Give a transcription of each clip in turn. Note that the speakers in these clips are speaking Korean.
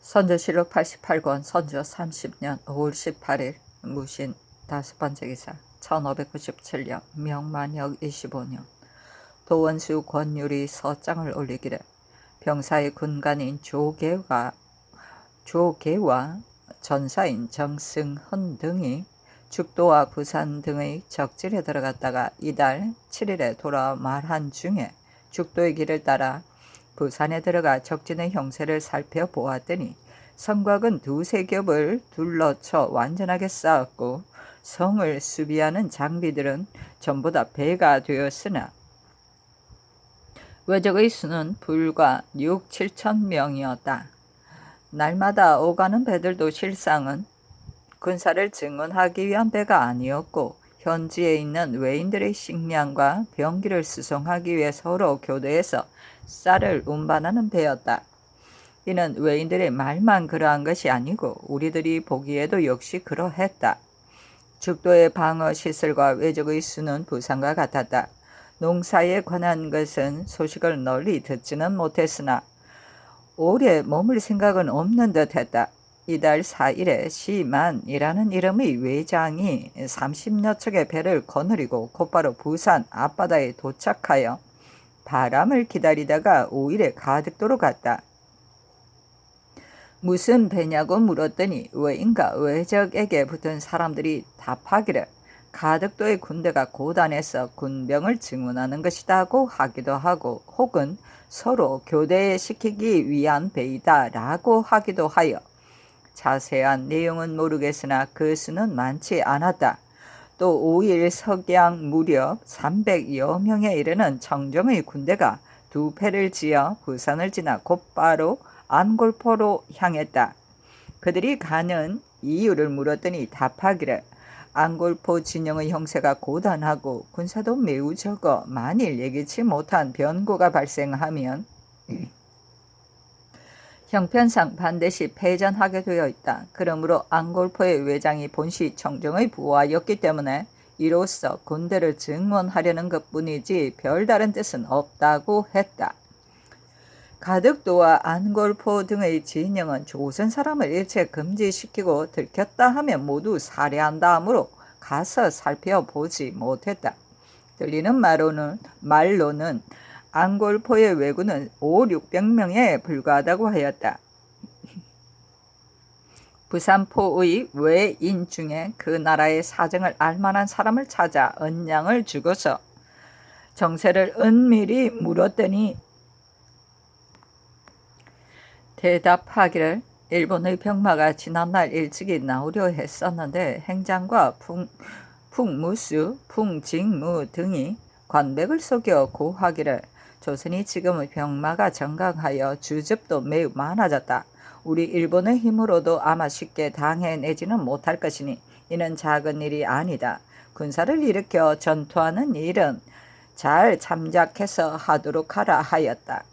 선조실록 88권 선조 30년 5월 18일 무신 5번째 기사 1597년 명만역 25년 도원수 권율이 서장을 올리기를 병사의 군관인 조계와 전사인 정승헌 등이 죽도와 부산 등의 적진에 들어갔다가 이달 7일에 돌아 말한 중에 죽도의 길을 따라 부산에 들어가 적진의 형세를 살펴보았더니 성곽은 두세 겹을 둘러쳐 완전하게 쌓았고 성을 수비하는 장비들은 전부 다 배가 되었으나 외적의 수는 불과 6, 7천 명이었다. 날마다 오가는 배들도 실상은 군사를 증언하기 위한 배가 아니었고 현지에 있는 외인들의 식량과 병기를 수송하기 위해 서로 교대해서 쌀을 운반하는 배였다. 이는 외인들의 말만 그러한 것이 아니고 우리들이 보기에도 역시 그러했다. 죽도의 방어 시설과 외적의 수는 부산과 같았다. 농사에 관한 것은 소식을 널리 듣지는 못했으나 오래 머물 생각은 없는 듯했다. 이달 4일에 시만이라는 이름의 외장이 30여 척의 배를 거느리고 곧바로 부산 앞바다에 도착하여 바람을 기다리다가 5일에 가덕도로 갔다. 무슨 배냐고 물었더니 외인과 외적에게 붙은 사람들이 답하기를 가덕도의 군대가 고단해서 군병을 증원하는 것이다고 하기도 하고 혹은 서로 교대시키기 위한 배이다 라고 하기도 하여 자세한 내용은 모르겠으나 그 수는 많지 않았다. 또 5일 석양 무렵 300여 명에 이르는 청정의 군대가 두 패를 지어 부산을 지나 곧바로 안골포로 향했다. 그들이 가는 이유를 물었더니 답하기를 안골포 진영의 형세가 고단하고 군사도 매우 적어 만일 예기치 못한 변고가 발생하면 형편상 반드시 패전하게 되어 있다. 그러므로 안골포의 외장이 본시 청정의 부하였기 때문에 이로써 군대를 증원하려는 것뿐이지 별다른 뜻은 없다고 했다. 가덕도와 안골포 등의 진영은 조선 사람을 일체 금지시키고 들켰다 하면 모두 살해한다 하므로 가서 살펴보지 못했다. 들리는 말로는 안골포의 왜군은 5, 600명에 불과하다고 하였다. 부산포의 외인 중에 그 나라의 사정을 알만한 사람을 찾아 은량을 주고서 정세를 은밀히 물었더니 대답하기를 일본의 병마가 지난날 일찍이 나오려 했었는데 행장과 풍무수, 풍직무 등이 관백을 속여 고하기를 조선이 지금의 병마가 정강하여 주접도 매우 많아졌다. 우리 일본의 힘으로도 아마 쉽게 당해내지는 못할 것이니 이는 작은 일이 아니다. 군사를 일으켜 전투하는 일은 잘 참작해서 하도록 하라 하였다.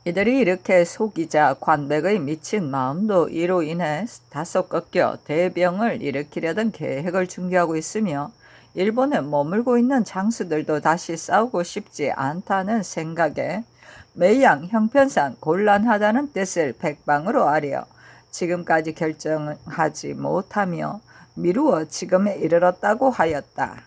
이들이 이렇게 속이자 관백의 미친 마음도 이로 인해 다소 꺾여 대병을 일으키려던 계획을 준비하고 있으며 일본에 머물고 있는 장수들도 다시 싸우고 싶지 않다는 생각에 매양 형편상 곤란하다는 뜻을 백방으로 아려 지금까지 결정하지 못하며 미루어 지금에 이르렀다고 하였다.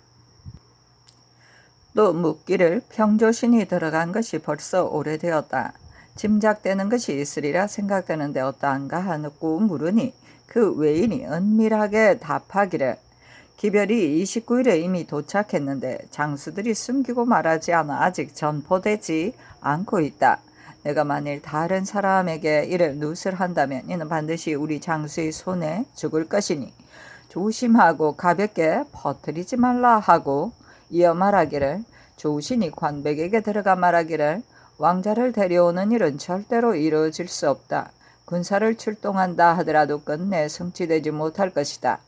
또 묻기를 평조신이 들어간 것이 벌써 오래되었다. 짐작되는 것이 있으리라 생각되는데 어떠한가 하고 물으니 그 외인이 은밀하게 답하기를 기별이 29일에 이미 도착했는데 장수들이 숨기고 말하지 않아 아직 전포되지 않고 있다. 내가 만일 다른 사람에게 이를 누설한다면 이는 반드시 우리 장수의 손에 죽을 것이니 조심하고 가볍게 퍼뜨리지 말라 하고 이어 말하기를 조신이 관백에게 들어가 말하기를 왕자를 데려오는 일은 절대로 이루어질 수 없다. 군사를 출동한다 하더라도 끝내 성취되지 못할 것이다.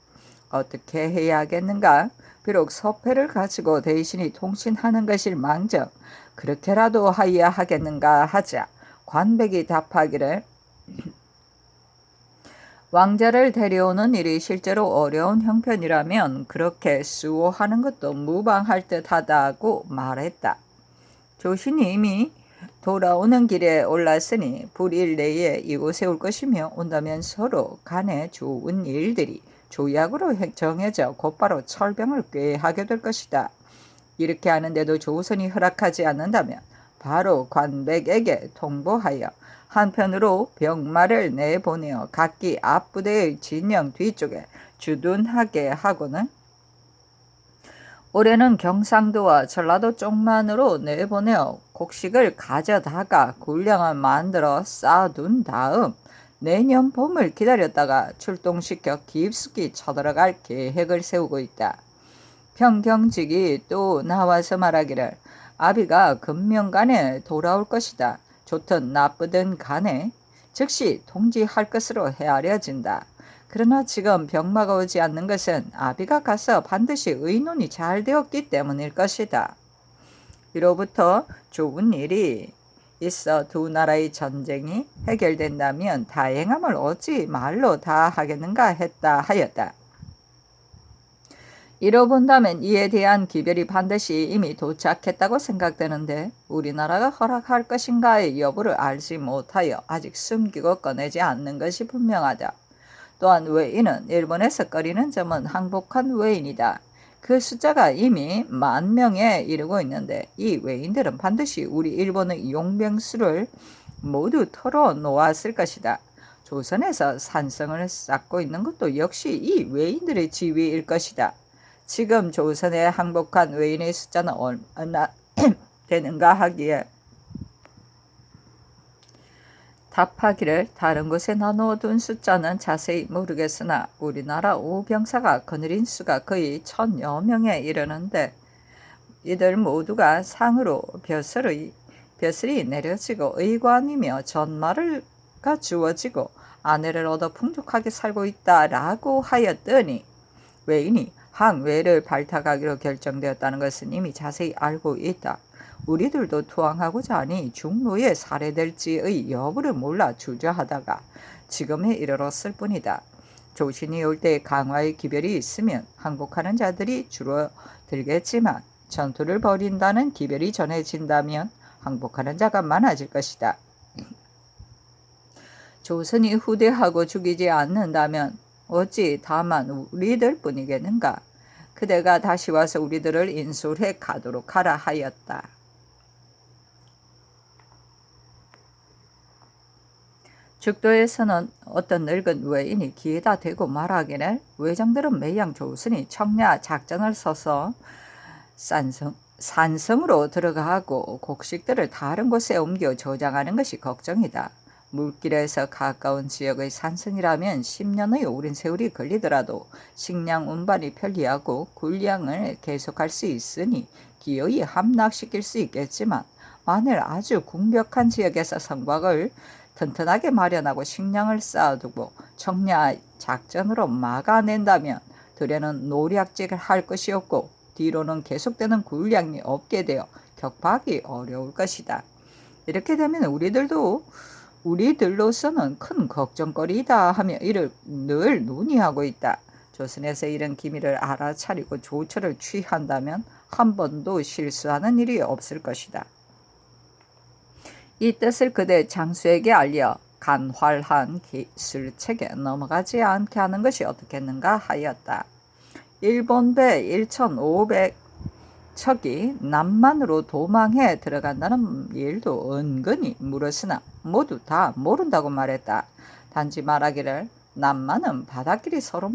어떻게 해야 하겠는가? 비록 서패를 가지고 대신이 통신하는 것일 망정 그렇게라도 하여야 하겠는가 하자 관백이 답하기를 왕자를 데려오는 일이 실제로 어려운 형편이라면 그렇게 수호하는 것도 무방할 듯하다고 말했다. 조신이 이미 돌아오는 길에 올랐으니 불일 내에 이곳에 올 것이며 온다면 서로 간에 좋은 일들이 조약으로 정해져 곧바로 철병을 꾀하게 될 것이다. 이렇게 하는데도 조선이 허락하지 않는다면 바로 관백에게 통보하여 한편으로 병마를 내보내어 각기 앞부대의 진영 뒤쪽에 주둔하게 하고는 올해는 경상도와 전라도 쪽만으로 내보내어 곡식을 가져다가 군량을 만들어 쌓아둔 다음 내년 봄을 기다렸다가 출동시켜 깊숙이 쳐들어갈 계획을 세우고 있다. 평경직이 또 나와서 말하기를 아비가 금명간에 돌아올 것이다. 좋든 나쁘든 간에 즉시 통지할 것으로 헤아려진다. 그러나 지금 병마가 오지 않는 것은 아비가 가서 반드시 의논이 잘 되었기 때문일 것이다. 이로부터 좋은 일이 있어 두 나라의 전쟁이 해결된다면 다행함을 어찌 말로 다 하겠는가 했다 하였다. 이로 본다면 이에 대한 기별이 반드시 이미 도착했다고 생각되는데 우리나라가 허락할 것인가의 여부를 알지 못하여 아직 숨기고 꺼내지 않는 것이 분명하다. 또한 외인은 일본에서 꺼리는 점은 항복한 외인이다. 그 숫자가 이미 10,000명에 이르고 있는데 이 외인들은 반드시 우리 일본의 용병수를 모두 털어놓았을 것이다. 조선에서 산성을 쌓고 있는 것도 역시 이 외인들의 지위일 것이다. 지금 조선에 항복한 외인의 숫자는 얼마나 되는가 하기에 답하기를 다른 곳에 나누어둔 숫자는 자세히 모르겠으나 우리나라 오병사가 거느린 수가 거의 1,000여 명에 이르는데 이들 모두가 상으로 벼슬이 내려지고 의관이며 전마가 주어지고 아내를 얻어 풍족하게 살고 있다라고 하였더니 외인이 항외를 발탁하기로 결정되었다는 것은 이미 자세히 알고 있다. 우리들도 투항하고자 하니 중로에 살해될지의 여부를 몰라 주저하다가 지금에 이르렀을 뿐이다. 조신이 올 때 강화의 기별이 있으면 항복하는 자들이 줄어들겠지만 전투를 벌인다는 기별이 전해진다면 항복하는 자가 많아질 것이다. 조선이 후대하고 죽이지 않는다면 어찌 다만 우리들 뿐이겠는가. 그대가 다시 와서 우리들을 인솔해 가도록 하라 하였다. 죽도에서는 어떤 늙은 외인이 귀에다 대고 말하기를 외장들은 매양 조선이 청야 작전을 서서 산성으로 들어가고 곡식들을 다른 곳에 옮겨 저장하는 것이 걱정이다. 물길에서 가까운 지역의 산성이라면 10년의 오랜 세월이 걸리더라도 식량 운반이 편리하고 군량을 계속할 수 있으니 기어이 함락시킬 수 있겠지만 만일 아주 궁벽한 지역에서 성곽을 튼튼하게 마련하고 식량을 쌓아두고 청야 작전으로 막아낸다면 들에는 노략질을 할 것이 없고 뒤로는 계속되는 군량이 없게 되어 격파하기 어려울 것이다. 이렇게 되면 우리들로서는 큰 걱정거리이다 하며 이를 늘 논의하고 있다. 조선에서 이런 기밀을 알아차리고 조처를 취한다면 한 번도 실수하는 일이 없을 것이다. 이 뜻을 그대 장수에게 알려 간활한 기술책에 넘어가지 않게 하는 것이 어떻겠는가 하였다. 일본배 1,500척이 남만으로 도망해 들어간다는 일도 은근히 물었으나 모두 다 모른다고 말했다. 단지 말하기를 남만은 바닷길이 서로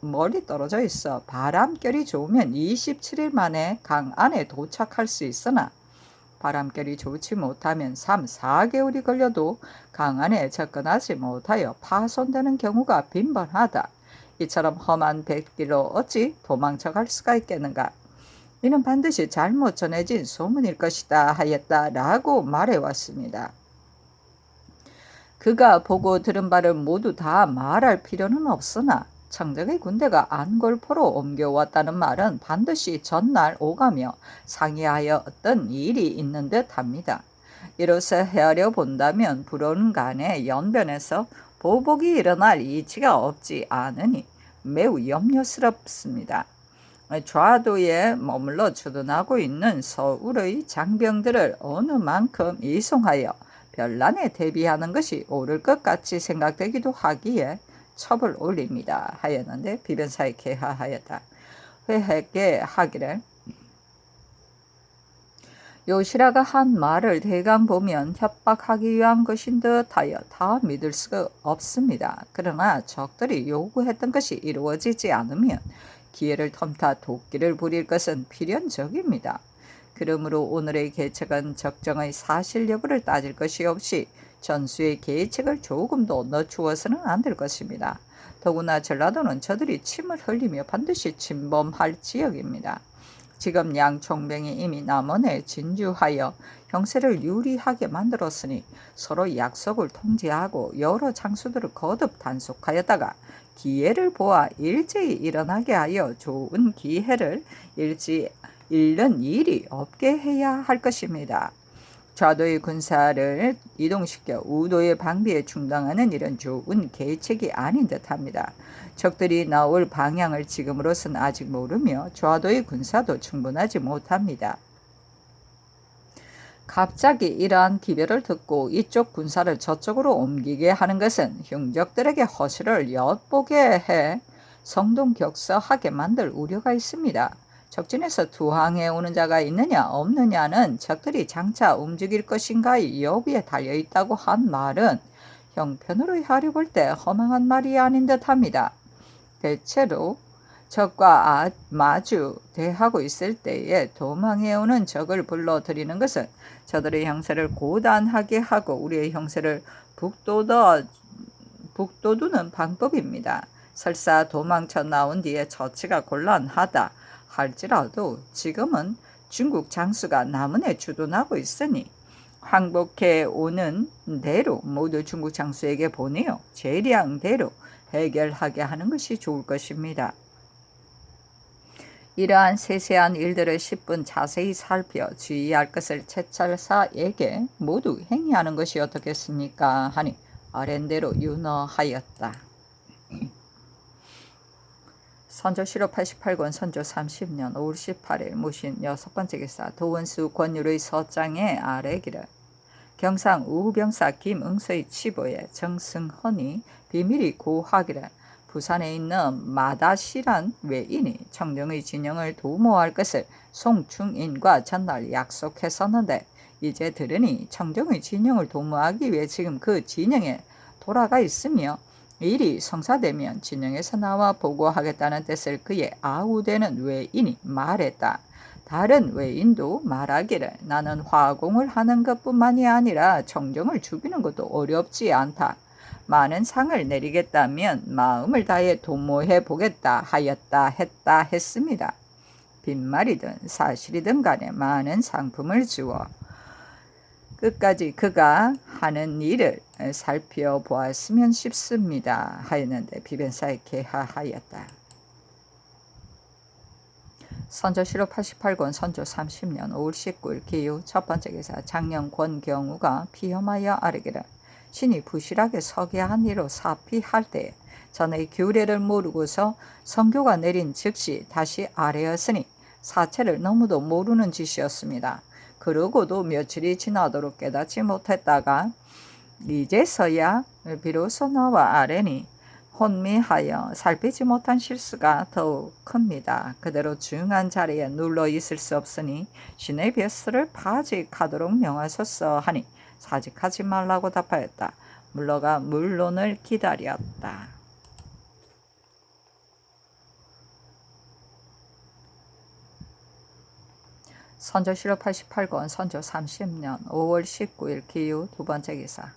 멀리 떨어져 있어 바람결이 좋으면 27일 만에 강 안에 도착할 수 있으나 바람결이 좋지 못하면 3, 4개월이 걸려도 강 안에 접근하지 못하여 파손되는 경우가 빈번하다. 이처럼 험한 백길로 어찌 도망쳐갈 수가 있겠는가. 이는 반드시 잘못 전해진 소문일 것이다 하였다라고 말해왔습니다. 그가 보고 들은 바를 모두 다 말할 필요는 없으나 청정의 군대가 안골포로 옮겨왔다는 말은 반드시 전날 오가며 상의하여 어떤 일이 있는 듯 합니다. 이로써 헤아려 본다면 불온간의 연변에서 보복이 일어날 이치가 없지 않으니 매우 염려스럽습니다. 좌도에 머물러 주둔하고 있는 서울의 장병들을 어느 만큼 이송하여 변란에 대비하는 것이 옳을 것 같이 생각되기도 하기에 첩을 올립니다 하였는데 비변사에 개하하였다. 회하게 하기를 요시라가 한 말을 대강 보면 협박하기 위한 것인 듯하여 다 믿을 수가 없습니다. 그러나 적들이 요구했던 것이 이루어지지 않으면 기회를 텀타 도끼를 부릴 것은 필연적입니다. 그러므로 오늘의 계책은 적정의 사실 여부를 따질 것이 없이 전수의 계책을 조금도 늦추어서는 안 될 것입니다. 더구나 전라도는 저들이 침을 흘리며 반드시 침범할 지역입니다. 지금 양총병이 이미 남원에 진주하여 형세를 유리하게 만들었으니 서로 약속을 통지하고 여러 장수들을 거듭 단속하였다가 기회를 보아 일제히 일어나게 하여 좋은 기회를 잃는 일이 없게 해야 할 것입니다. 좌도의 군사를 이동시켜 우도의 방비에 충당하는 일은 좋은 계책이 아닌 듯합니다. 적들이 나올 방향을 지금으로선 아직 모르며 좌도의 군사도 충분하지 못합니다. 갑자기 이러한 기별을 듣고 이쪽 군사를 저쪽으로 옮기게 하는 것은 흉적들에게 허실을 엿보게 해 성동격서하게 만들 우려가 있습니다. 적진에서 투항해 오는 자가 있느냐 없느냐는 적들이 장차 움직일 것인가의 여부에 달려있다고 한 말은 형편으로 헤아려 볼 때 허망한 말이 아닌 듯합니다. 대체로 적과 마주 대하고 있을 때에 도망해오는 적을 불러들이는 것은 저들의 형세를 고단하게 하고 우리의 형세를 북돋우는 방법입니다. 설사 도망쳐 나온 뒤에 처치가 곤란하다 할지라도 지금은 중국 장수가 남원에 주둔하고 있으니 항복해 오는 대로 모두 중국 장수에게 보내어 재량대로 해결하게 하는 것이 좋을 것입니다. 이러한 세세한 일들을 10분 자세히 살펴 주의할 것을 채찰사에게 모두 행위하는 것이 어떻겠습니까? 하니 아랜대로 윤허하였다. 선조시로 88권 선조 30년 5월 18일 무신 6번째 기사 도원수 권율의 서장에 아래기를 경상 우병사 김응서의 치보에 정승헌이 비밀이 고하기를 부산에 있는 마다시란 외인이 청정의 진영을 도모할 것을 송충인과 전날 약속했었는데 이제 들으니 청정의 진영을 도모하기 위해 지금 그 진영에 돌아가 있으며 일이 성사되면 진영에서 나와 보고하겠다는 뜻을 그의 아우되는 외인이 말했다. 다른 외인도 말하기를 나는 화공을 하는 것뿐만이 아니라 청정을 죽이는 것도 어렵지 않다. 많은 상을 내리겠다면 마음을 다해 도모해 보겠다 하였다 했다 했습니다. 빈말이든 사실이든 간에 많은 상품을 주어 끝까지 그가 하는 일을 살펴보았으면 싶습니다 하였는데 비변사에 개하하였다. 선조시로 88권 선조 30년 5월 19일 기후 첫 번째 기사 장령 권경우가 피험하여 아뢰기를 신이 부실하게 서게 한 이로 사피할 때에 전의 규례를 모르고서 성교가 내린 즉시 다시 아뢰었으니 사체를 너무도 모르는 짓이었습니다. 그러고도 며칠이 지나도록 깨닫지 못했다가 이제서야 비로소 나와 아뢰니 혼미하여 살피지 못한 실수가 더욱 큽니다. 그대로 중한 자리에 눌러 있을 수 없으니 신의 벼슬을 파직하도록 명하소서 하니 사직하지 말라고 답하였다. 물러가 물론을 기다렸다. 선조시로 88권 선조 30년 5월 19일 기후 두 번째 기사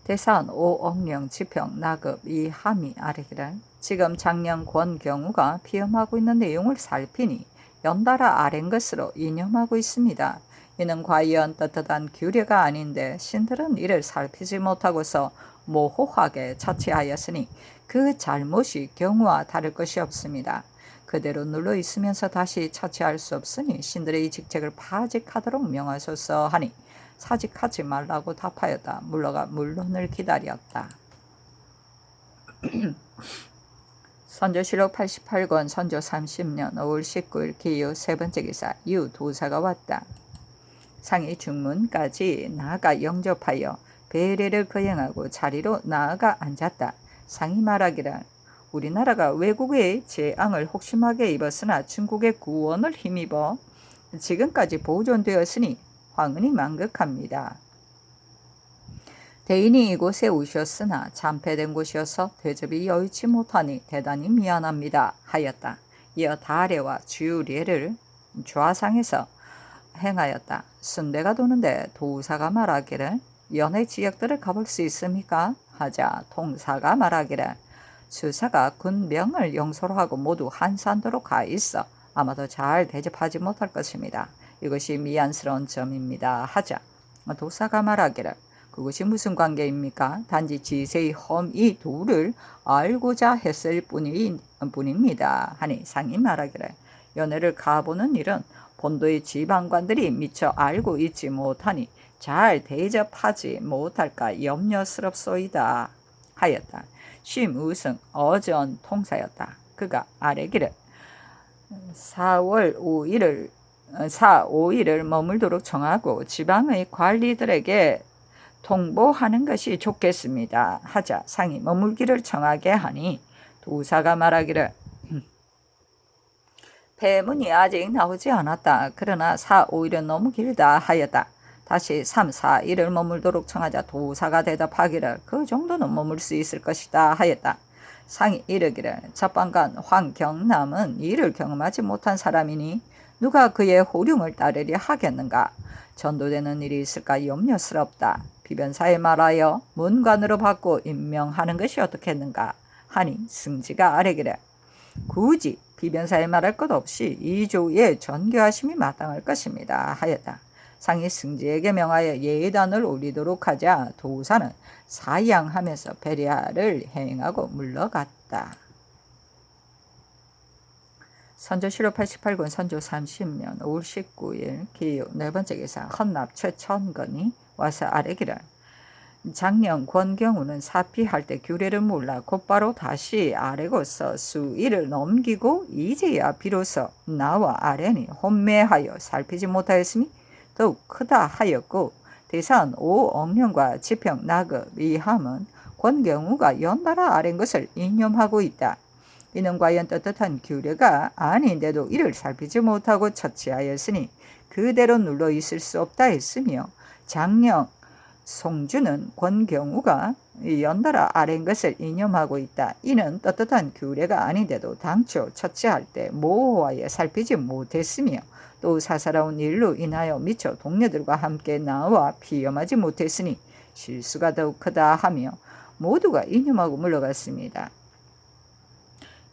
대사원 오억령 지평 나급 이함이 아뢰기를 지금 장령 권경우가 피험하고 있는 내용을 살피니 연달아 아랜 것으로 이념하고 있습니다. 이는 과연 떳떳한 규례가 아닌데 신들은 이를 살피지 못하고서 모호하게 처치하였으니 그 잘못이 경우와 다를 것이 없습니다. 그대로 눌러 있으면서 다시 처치할 수 없으니 신들의 직책을 파직하도록 명하소서 하니 사직하지 말라고 답하였다. 물러가 물론을 기다렸다. 선조실록 88권 선조 30년 5월 19일 기유 세 번째 기사 유 도사가 왔다. 상이 중문까지 나아가 영접하여 배례를 거행하고 자리로 나아가 앉았다. 상이 말하기를 우리나라가 외국의 재앙을 혹심하게 입었으나 중국의 구원을 힘입어 지금까지 보존되었으니 황은이 만극합니다. 대인이 이곳에 오셨으나 참패된 곳이어서 대접이 여의치 못하니 대단히 미안합니다 하였다. 이어 다례와 주례를 좌상에서 행하였다. 순대가 도는데 도사가 말하기를 연해 지역들을 가볼 수 있습니까? 하자 통사가 말하기를 수사가 군병을 영소로 하고 모두 한산도로 가 있어 아마도 잘 대접하지 못할 것입니다. 이것이 미안스러운 점입니다. 하자 도사가 말하기를 그것이 무슨 관계입니까? 단지 지세의 험 이 도를 알고자 했을 뿐입니다. 하니 상이 말하기를 연회를 가보는 일은 본도의 지방관들이 미처 알고 있지 못하니 잘 대접하지 못할까 염려스럽소이다 하였다. 심우승 어전 통사였다. 그가 아래기를 4-5일을 머물도록 정하고 지방의 관리들에게 통보하는 것이 좋겠습니다. 하자 상이 머물기를 정하게 하니 도사가 말하기를 배문이 아직 나오지 않았다. 그러나 4-5일은 너무 길다 하였다. 다시 3-4일을 머물도록 청하자 도사가 대답하기를 그 정도는 머물 수 있을 것이다 하였다. 상이 이르기를 첫방간 황경남은 이를 경험하지 못한 사람이니 누가 그의 호령을 따르려 하겠는가. 전도되는 일이 있을까 염려스럽다. 비변사에 말하여 문관으로 받고 임명하는 것이 어떻겠는가 하니 승지가 아뢰기를 굳이 비변사에 말할 것 없이 이조의 전교하심이 마땅할 것입니다 하였다. 상이 승지에게 명하여 예단을 올리도록 하자 도사는 사양하면서 배려를 행하고 물러갔다. 선조실록 88권 선조 30년 5월 19일 기유 네 번째 기사 헌납 최천건이 와서 아뢰기를 장령 권경우는 사피할 때 규례를 몰라 곧바로 다시 아뢰고서 수일을 넘기고 이제야 비로소 나와 아뢰니 혼매하여 살피지 못하였음이 더욱 크다 하였고 대산 5억령과 지평 나급 이함은 권경우가 연달아 아랜 것을 인념하고 있다. 이는 과연 떳떳한 규례가 아닌데도 이를 살피지 못하고 처치하였으니 그대로 눌러 있을 수 없다 했으며 장령 송주는 권경우가 연달아 아랜 것을 인념하고 있다. 이는 떳떳한 규례가 아닌데도 당초 처치할 때 모호하여 살피지 못했으며 또 사사로운 일로 인하여 미처 동료들과 함께 나와 피험하지 못했으니 실수가 더욱 크다 하며 모두가 인념하고 물러갔습니다.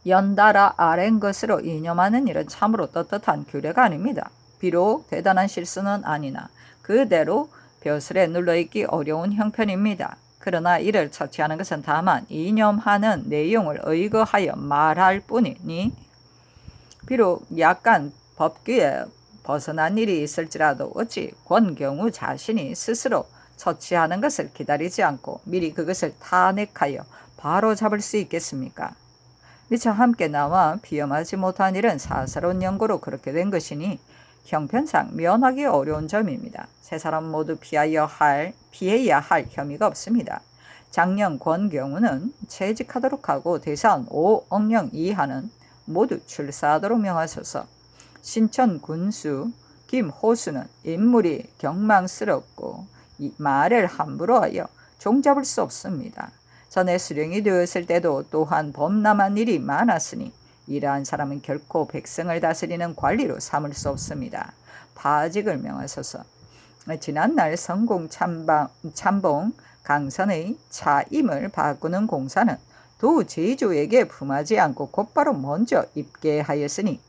연달아 아랜 것으로 인념하는 일은 참으로 떳떳한 규례가 아닙니다. 비록 대단한 실수는 아니나 그대로 벼슬에 눌러있기 어려운 형편입니다. 그러나 이를 처치하는 것은 다만 인념하는 내용을 의거하여 말할 뿐이니 비록 약간 법규에 벗어난 일이 있을지라도 어찌 권경우 자신이 스스로 처치하는 것을 기다리지 않고 미리 그것을 탄핵하여 바로 잡을 수 있겠습니까? 미처 함께 나와 비험하지 못한 일은 사사로운 연고로 그렇게 된 것이니 형편상 면하기 어려운 점입니다. 세 사람 모두 피해야 할 혐의가 없습니다. 장령 권경우는 채직하도록 하고 대사원 5억령 이하는 모두 출사하도록 명하소서. 신천 군수 김호수는 인물이 경망스럽고 이 말을 함부로 하여 종잡을 수 없습니다. 전에 수령이 되었을 때도 또한 범람한 일이 많았으니 이러한 사람은 결코 백성을 다스리는 관리로 삼을 수 없습니다. 파직을 명하소서. 지난날 성공 참봉 강선의 차임을 바꾸는 공사는 도 제조에게 품하지 않고 곧바로 먼저 입계하였으니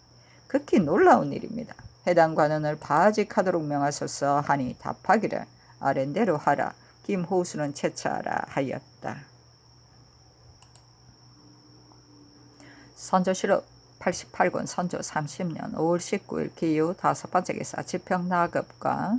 극히 놀라운 일입니다. 해당 관원을 파직하도록 명하소서 하니 답하기를 아랜대로 하라. 김호수는 채차하라 하였다. 선조실록 88권 선조 30년 5월 19일 기유 다섯 번째 기사 지평 나급과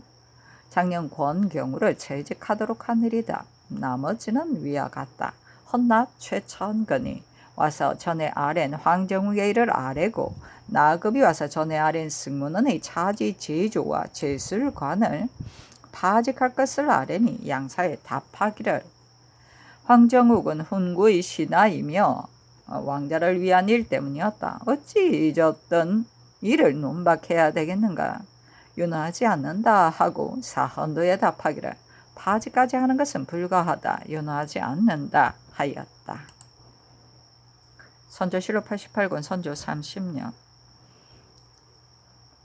장령 권경우를 채직하도록 한 일이다. 나머지는 위와 같다. 헌납 최천건이 와서 전에 아랜 황정우의 일을 아뢰고 나급이 와서 전에 아랜 승문원의 차지 제조와 제술관을 파직할 것을 아뢰니 양사에 답하기를 황정욱은 훈구의 신하이며 왕자를 위한 일 때문이었다. 어찌 잊었던 일을 논박해야 되겠는가. 윤호하지 않는다 하고 사헌도에 답하기를 파직까지 하는 것은 불가하다. 윤호하지 않는다 하였다. 선조실록 88권 선조 30년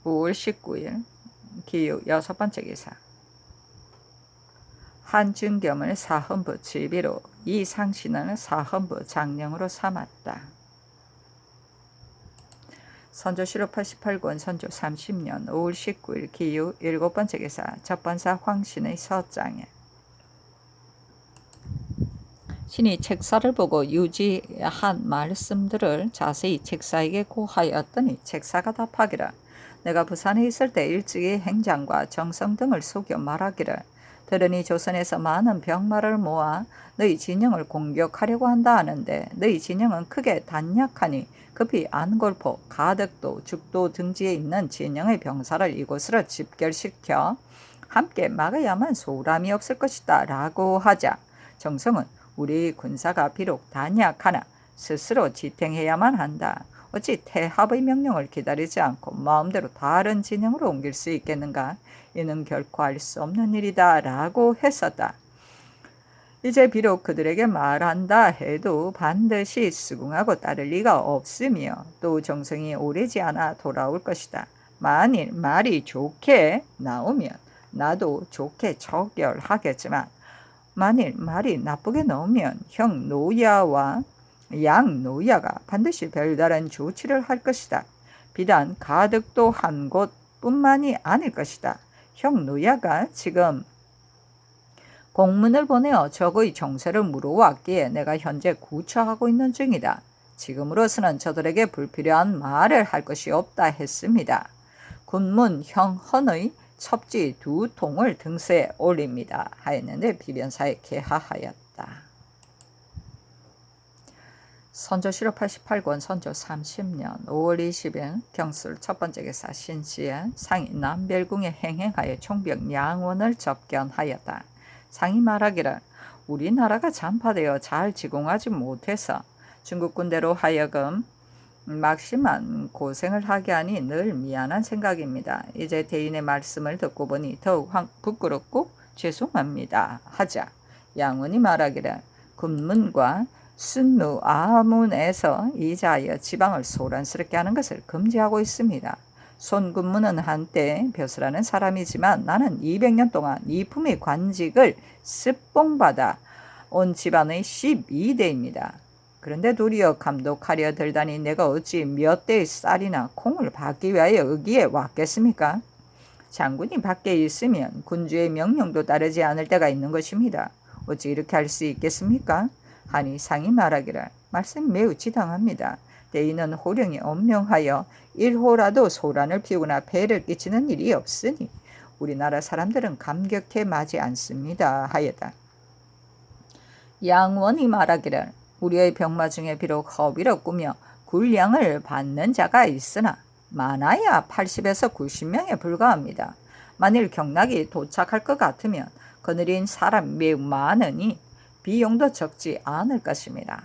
5월 19일 기육 6번째 기사. 한증겸을 사헌부 지비로 이상신을 사헌부 장령으로 삼았다. 선조실록 88권 선조 30년 5월 19일 기육 7번째 기사. 접번사 황신의 서장에 신이 책사를 보고 유지한 말씀들을 자세히 책사에게 고하였더니 책사가 답하기를 내가 부산에 있을 때 일찍이 행장과 정성 등을 속여 말하기를 들으니 조선에서 많은 병마를 모아 너희 진영을 공격하려고 한다 하는데 너희 진영은 크게 단약하니 급히 안골포, 가덕도, 죽도 등지에 있는 진영의 병사를 이곳으로 집결시켜 함께 막아야만 소람이 없을 것이다 라고 하자 정성은 우리 군사가 비록 단약하나 스스로 지탱해야만 한다. 어찌 태합의 명령을 기다리지 않고 마음대로 다른 진영으로 옮길 수 있겠는가? 이는 결코 할 수 없는 일이다 라고 했었다. 이제 비록 그들에게 말한다 해도 반드시 수긍하고 따를 리가 없으며 또 정성이 오래지 않아 돌아올 것이다. 만일 말이 좋게 나오면 나도 좋게 처결하겠지만 만일 말이 나쁘게 나오면 형 노야와 양 노야가 반드시 별다른 조치를 할 것이다. 비단 가덕도 한 곳뿐만이 아닐 것이다. 형 노야가 지금 공문을 보내어 적의 정세를 물어왔기에 내가 현재 구처하고 있는 중이다. 지금으로서는 저들에게 불필요한 말을 할 것이 없다 했습니다. 군문 형헌의 첩지 2통을 등서에 올립니다. 하였는데 비변사에 개하하였다. 선조실록 88권 선조 30년 5월 20일 경술 첫번째 기사 신시에 상이 남별궁에 행행하여 총병 양원을 접견하였다. 상이 말하기를 우리나라가 잔파되어 잘 지공하지 못해서 중국 군대로 하여금 막심한 고생을 하게 하니 늘 미안한 생각입니다. 이제 대인의 말씀을 듣고 보니 더욱 부끄럽고 죄송합니다. 하자 양원이 말하기를 군문과 순무 아문에서 이자하여 지방을 소란스럽게 하는 것을 금지하고 있습니다. 손군무는 한때 벼슬하는 사람이지만 나는 200년 동안 이 품의 관직을 습봉받아 온 집안의 12대입니다. 그런데 도리어 감독하려 들다니 내가 어찌 몇 대의 쌀이나 콩을 받기 위하여 여기에 왔겠습니까? 장군이 밖에 있으면 군주의 명령도 따르지 않을 때가 있는 것입니다. 어찌 이렇게 할 수 있겠습니까? 하니 상이 말하기를 말씀이 매우 지당합니다. 대인은 호령이 엄명하여 1호라도 소란을 피우거나 폐를 끼치는 일이 없으니 우리나라 사람들은 감격해 마지 않습니다. 하였다. 양원이 말하기를 우리의 병마 중에 비록 허비를 꾸며 군량을 받는 자가 있으나 많아야 80에서 90명에 불과합니다. 만일 경락이 도착할 것 같으면 거느린 사람 매우 많으니 비용도 적지 않을 것입니다.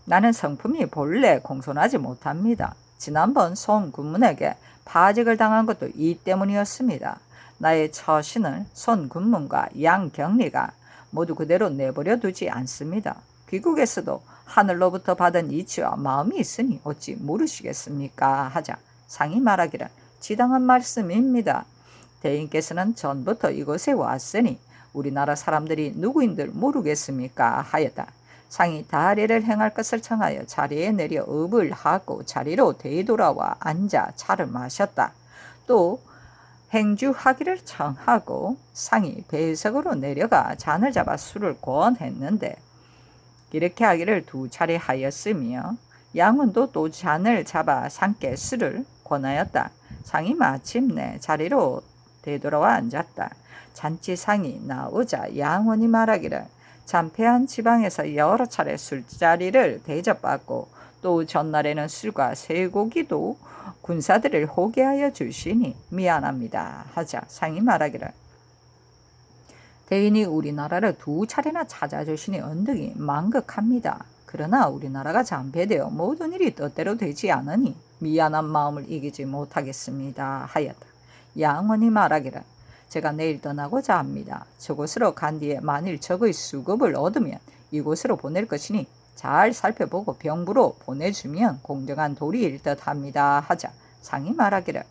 나는 성품이 본래 공손하지 못합니다. 지난번 손군문에게 파직을 당한 것도 이 때문이었습니다. 나의 처신을 손군문과 양경리가 모두 그대로 내버려 두지 않습니다. 귀국에서도 하늘로부터 받은 이치와 마음이 있으니 어찌 모르시겠습니까? 하자 상이 말하기를 지당한 말씀입니다. 대인께서는 전부터 이곳에 왔으니 우리나라 사람들이 누구인들 모르겠습니까? 하였다. 상이 다례를 행할 것을 청하여 자리에 내려 업을 하고 자리로 되돌아와 앉아 차를 마셨다. 또 행주하기를 청하고 상이 배석으로 내려가 잔을 잡아 술을 권했는데 이렇게 하기를 2차례 하였으며 양원도 또 잔을 잡아 상께 술을 권하였다. 상이 마침내 자리로 되돌아와 앉았다. 잔치상이 나오자 양원이 말하기를 잔패한 지방에서 여러 차례 술자리를 대접받고 또 전날에는 술과 쇠고기도 군사들을 호게하여 주시니 미안합니다 하자 상이 말하기를 대인이 우리나라를 2차례나 찾아주시니 언덕이 만극합니다. 그러나 우리나라가 잠패되어 모든 일이 뜻대로 되지 않으니 미안한 마음을 이기지 못하겠습니다 하였다. 양원이 말하기를 제가 내일 떠나고자 합니다. 저곳으로 간 뒤에 만일 적의 수급을 얻으면 이곳으로 보낼 것이니 잘 살펴보고 병부로 보내주면 공정한 도리일 듯합니다 하자 상이 말하기를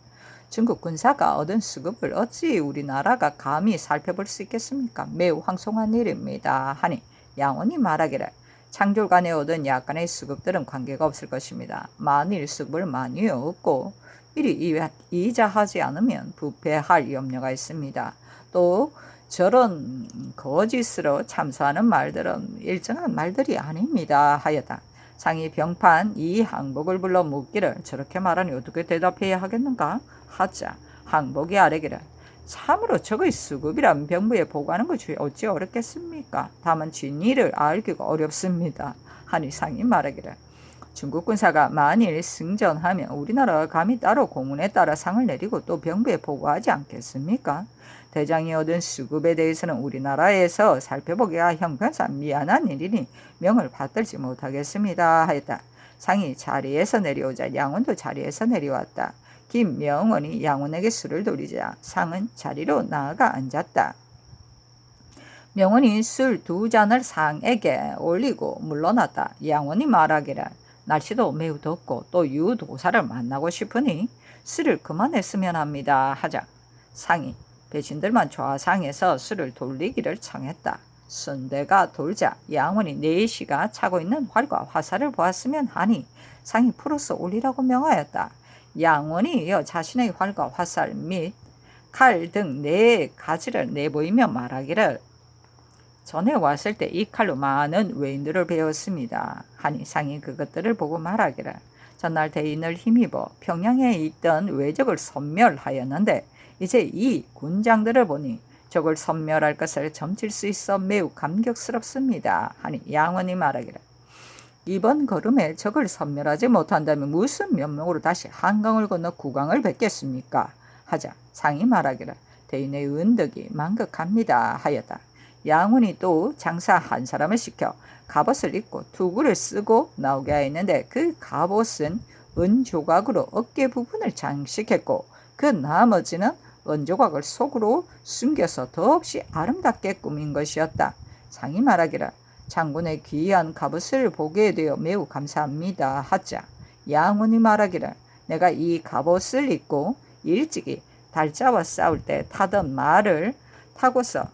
중국 군사가 얻은 수급을 어찌 우리나라가 감히 살펴볼 수 있겠습니까? 매우 황송한 일입니다 하니 양원이 말하기를 창졸간에 얻은 약간의 수급들은 관계가 없을 것입니다. 만일 수급을 많이 얻고 일이 이자하지 않으면 부패할 염려가 있습니다. 또 저런 거짓으로 참수하는 말들은 일정한 말들이 아닙니다 하였다. 상이 병판 이 항복을 불러 묻기를 저렇게 말하니 어떻게 대답해야 하겠는가 하자 항복이 아뢰기를 참으로 적의 수급이란 병부에 보고하는 것이 어찌 어렵겠습니까? 다만 진리를 알기가 어렵습니다 하니 상이 말하기를 중국 군사가 만일 승전하면 우리나라가 감히 따로 공문에 따라 상을 내리고 또 병부에 보고하지 않겠습니까? 대장이 얻은 수급에 대해서는 우리나라에서 살펴보기가 형편상 미안한 일이니 명을 받들지 못하겠습니다 하였다. 상이 자리에서 내려오자 양원도 자리에서 내려왔다. 김명원이 양원에게 술을 돌리자 상은 자리로 나아가 앉았다. 명원이 술 2잔을 상에게 올리고 물러났다. 양원이 말하기를 날씨도 매우 덥고 또 유도사를 만나고 싶으니 술을 그만했으면 합니다 하자 상이 배신들만 좌상에서 술을 돌리기를 청했다. 순대가 돌자 양원이 내시가 차고 있는 활과 화살을 보았으면 하니 상이 풀어서 올리라고 명하였다. 양원이 이어 자신의 활과 화살 및 칼 등 4가지를 내보이며 말하기를 전에 왔을 때 이 칼로 많은 외인들을 베었습니다 하니 상이 그것들을 보고 말하기를 전날 대인을 힘입어 평양에 있던 외적을 섬멸하였는데 이제 이 군장들을 보니 적을 섬멸할 것을 점칠 수 있어 매우 감격스럽습니다 하니 양원이 말하기를 이번 걸음에 적을 섬멸하지 못한다면 무슨 면목으로 다시 한강을 건너 국왕을 뵙겠습니까 하자 상이 말하기를 대인의 은덕이 만극합니다 하였다. 양원이 또 장사 한 사람을 시켜 갑옷을 입고 투구를 쓰고 나오게 하였는데 그 갑옷은 은조각으로 어깨 부분을 장식했고 그 나머지는 은조각을 속으로 숨겨서 더없이 아름답게 꾸민 것이었다. 상이 말하기를 장군의 귀한 갑옷을 보게 되어 매우 감사합니다 하자 양원이 말하기를 내가 이 갑옷을 입고 일찍이 달자와 싸울 때 타던 말을 타고서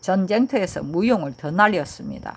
전쟁터에서 무용을 더 날렸습니다.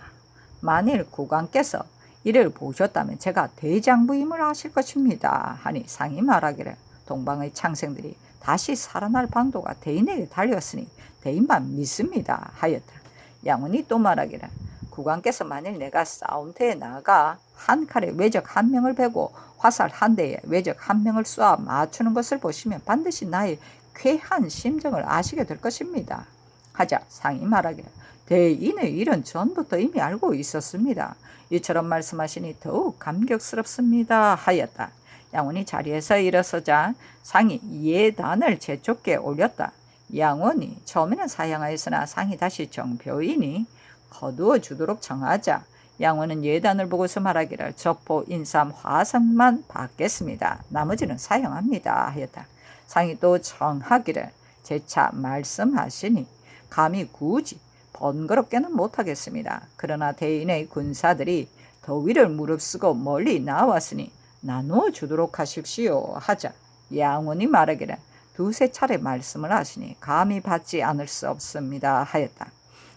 만일 국왕께서 이를 보셨다면 제가 대장부임을 하실 것입니다 하니 상이 말하기를 동방의 창생들이 다시 살아날 방도가 대인에게 달렸으니 대인만 믿습니다 하였다. 양원이 또 말하기를 국왕께서 만일 내가 싸움터에 나가 한 칼에 외적 1명을 베고 화살 한 대에 외적 1명을 쏘아 맞추는 것을 보시면 반드시 나의 쾌한 심정을 아시게 될 것입니다 하자 상이 말하기를 대인의 일은 전부터 이미 알고 있었습니다. 이처럼 말씀하시니 더욱 감격스럽습니다 하였다. 양원이 자리에서 일어서자 상이 예단을 제쪽에 올렸다. 양원이 처음에는 사양하였으나 상이 다시 정표이니 거두어 주도록 청하자 양원은 예단을 보고서 말하기를 적포 인삼 화성만 받겠습니다. 나머지는 사양합니다 하였다. 상이 또 청하기를 재차 말씀하시니 감히 굳이 번거롭게는 못하겠습니다. 그러나 대인의 군사들이 더위를 무릅쓰고 멀리 나왔으니 나누어 주도록 하십시오 하자 양원이 말하기를 2-3차례 말씀을 하시니 감히 받지 않을 수 없습니다 하였다.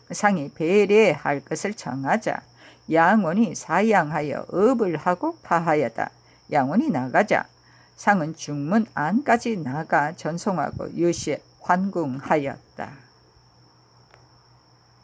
상이 배례할 것을 청하자 양원이 사양하여 업을 하고 파하였다. 양원이 나가자 상은 중문 안까지 나가 전송하고 유시에 환궁하였다.